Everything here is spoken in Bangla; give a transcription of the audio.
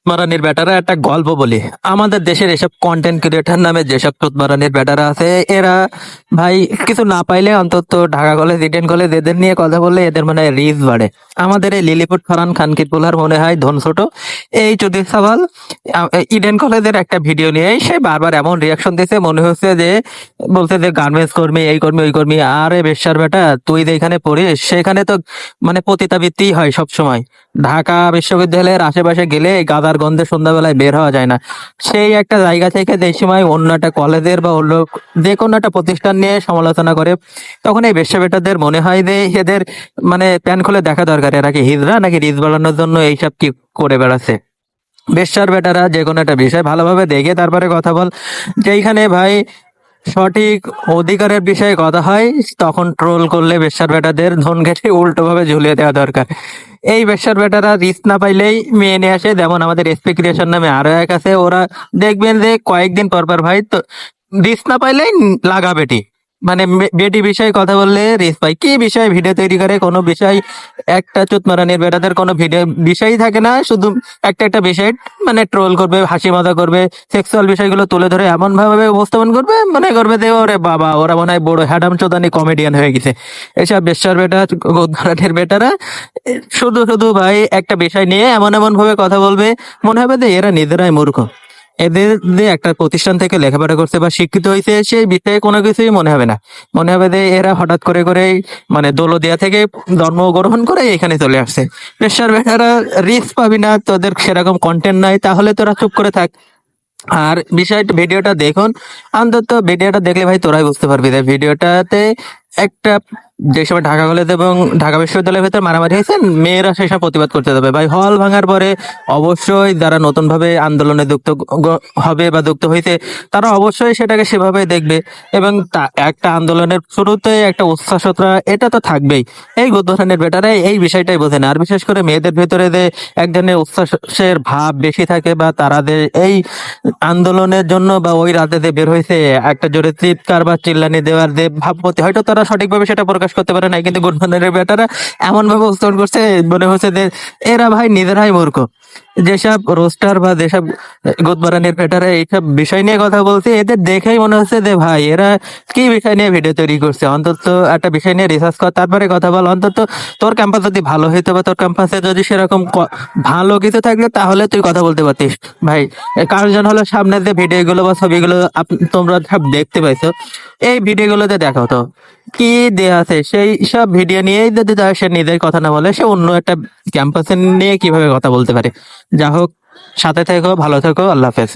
মারানির ব্যাটারা একটা গল্প বলি। আমাদের দেশের এসব কন্টেন্ট ক্রিয়েটার নামে যেসব মারানির ব্যাটারা আছে, এরা ভাই কিছু না পাইলে অন্তত ঢাকা কলেজ, ইডেন কলেজ এদের নিয়ে কথা বললে এদের মানে রিচ বাড়ে। আমাদের এই লিলিপুট ফারান খানকির পোলার মনে হয় ধন ছোট। এই চুদির সাওয়াল ইডেন কলেজের একটা ভিডিও নিয়ে সে বারবার এমন রিয়াকশন দিচ্ছে, মনে হচ্ছে যে বলছে যে গার্মেন্টস কর্মী, এই কর্মী, ওই কর্মী। আরে বেশ্যার বেটা, তুই যেখানে পড়িস সেখানে তো মানে পতিতাবৃত্তি হয় সব সময়। ঢাকা বিশ্ববিদ্যালয়ের আশেপাশে গেলে এই গাদার গন্ধে সন্ধ্যাবেলায় বের হওয়া যায় না। সেই একটা জায়গা থেকে যে সময় অন্য একটা কলেজের বা অন্য যে কোনো একটা প্রতিষ্ঠান নিয়ে সমালোচনা করে, তখন এই বেশ্যা বেটাদের মনে হয় যে এদের মানে প্যান খুলে দেখা দরকার, এরা কি হিজড়া নাকি রিচ বাড়ানোর জন্য এইসব কি করে বেড়াচ্ছে। বেশ্যার বেটারা যে কোনো একটা বিষয় ভালোভাবে দেখে তারপরে কথা বল। যেইখানে ভাই সঠিক অধিকারের বিষয়ে কথা হয়, তখন ট্রোল করলে বেশ্যার বেটাদের ধন ঘেঁষে উল্টো ভাবে ঝুলিয়ে দেওয়া দরকার। এই বেশ্যার বেটারা রিস্ক না পাইলেই মেয়ে নিয়ে আসে। যেমন আমাদের এসপি ক্রিয়েশন নামে আরো এক আছে, ওরা দেখবেন যে কয়েকদিন পর পর ভাই তো রিস্ক না পাইলেই লাগা বেটি, মানে বেটি বিষয়ে কথা বললে রিস্ক পাই। কি বিষয়ে ভিডিও তৈরি করে, কোনো বিষয় একটা চুতমারানির বেটাদের কোনো ভিডিও বিষয়ই থাকে না, শুধু একটা একটা বিষয় মানে ট্রোল করবে, হাসি মজা করবে, সেক্সুয়াল বিষয়গুলো তুলে ধরে এমন ভাবে উপস্থাপন করবে, মনে করবে যে ওরে বাবা, ওরা মনে হয় বড় হ্যাডাম চোদানি কমেডিয়ান হয়ে গেছে। এসব বেশ্যার বেটা, গোদরাটের বেটারা শুধু শুধু ভাই একটা বিষয় নিয়ে এমন এমন ভাবে কথা বলবে, মনে হবে যে এরা নিজেরাই মূর্খ। এদের যে একটা প্রতিষ্ঠান থেকে লেখাপড়া করছে বা শিক্ষিত হয়েছে সেই বিষয়ে কোনো কিছুই মনে হবে না। মনে হবে যে এরা হঠাৎ করে করে মানে দৌলদিয়া থেকে ধর্ম গ্রহণ করে এখানে চলে আসছে। পেশার বেটারা রিস্ক পাবি না, তোদের সেরকম কন্টেন্ট নাই, তাহলে তোরা চুপ করে থাক। আর বিষয়টা ভিডিওটা দেখুন, অন্তত ভিডিওটা দেখলে ভাই তোরাই বুঝতে পারবি যে ভিডিওটাতে একটা যে সময় ঢাকা কলেজ এবং ঢাকা বিশ্ববিদ্যালয়ের ভেতর মারামারি হয়েছে, মেয়েরা সেসব প্রতিবাদ করতে যাবে ভাই। হল ভাঙার পরে অবশ্যই যারা নতুন ভাবে আন্দোলনে যুক্ত হবে বা যুক্ত হয়েছে, তারা অবশ্যই সেটাকে সেভাবে দেখবে। এবং একটা আন্দোলনের শুরুতে একটা উচ্ছ্বাসতা এটা তো থাকবেই। এই ধরনের বেটারা এই বিষয়টাই বোঝে না। আর বিশেষ করে মেয়েদের ভেতরে যে এক ধরনের উচ্ছ্বাসের ভাব বেশি থাকে, বা তারা যে এই আন্দোলনের জন্য বা ওই রাতে যে বের হয়েছে একটা জোরে চিৎকার বা চিল্লানি দেওয়ার যে ভাবমূর্তি, হয়তো তারা সঠিকভাবে সেটা প্রকাশ করতে পারে না, কিন্তু গুডমানের বেটারা এমন ভাবে উপস্থাপন করছে মনে হচ্ছে যে এরা ভাই নিজেরাই মূর্খ। যেসব রোস্টার বা যেসব গুদমারানির বেটারা এইসব বিষয় নিয়ে কথা বলছে, এদের দেখেই মনে হচ্ছে যে ভাই এরা কি বিষয় নিয়ে ভিডিও তৈরি করছে। অন্তত একটা বিষয় নিয়ে রিসার্চ কর, তারপরে কথা বল। অন্তত তোর ক্যাম্পাস যদি ভালো হইতো বা তোর ক্যাম্পাসে যদি সেরকম ভালো কিছু থাকলে তাহলে তুই কথা বলতে পারতিস ভাই। কারণ হলো সামনে যে ভিডিওগুলো বা ছবিগুলো তোমরা সব দেখতে পাইছো, এই ভিডিওগুলোতে দেখো তো কি দেয়া আছে। সেই সব ভিডিও নিয়েই যদি সে নিজের কথা না বলে, সে অন্য একটা ক্যাম্পাসে নিয়ে কিভাবে কথা বলতে পারে। যা হোক, সাথে থেকো, ভালো থেকো, আল্লাহ হাফেজ।